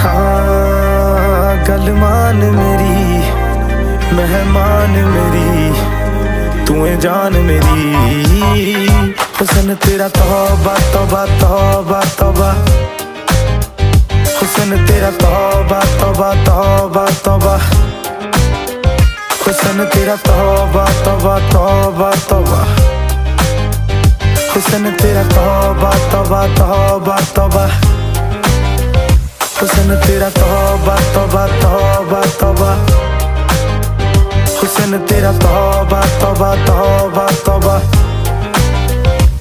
हाँ गल मान मेरी मेहमान मेरी तू है जान मेरी हुस्न तेरा तौबा तौबा तौबा तौबा हुस्न तेरा तौबा तौबा तौबा तौबा हुस्न तेरा तौबा तौबा तौबा तौबा हुस्न तेरा तौबा तौबा तौबा तौबा हुस्न तेरा तौबा तौबा तौबा तौबा हुस्न तेरा तौबा तौबा तौबा तौबा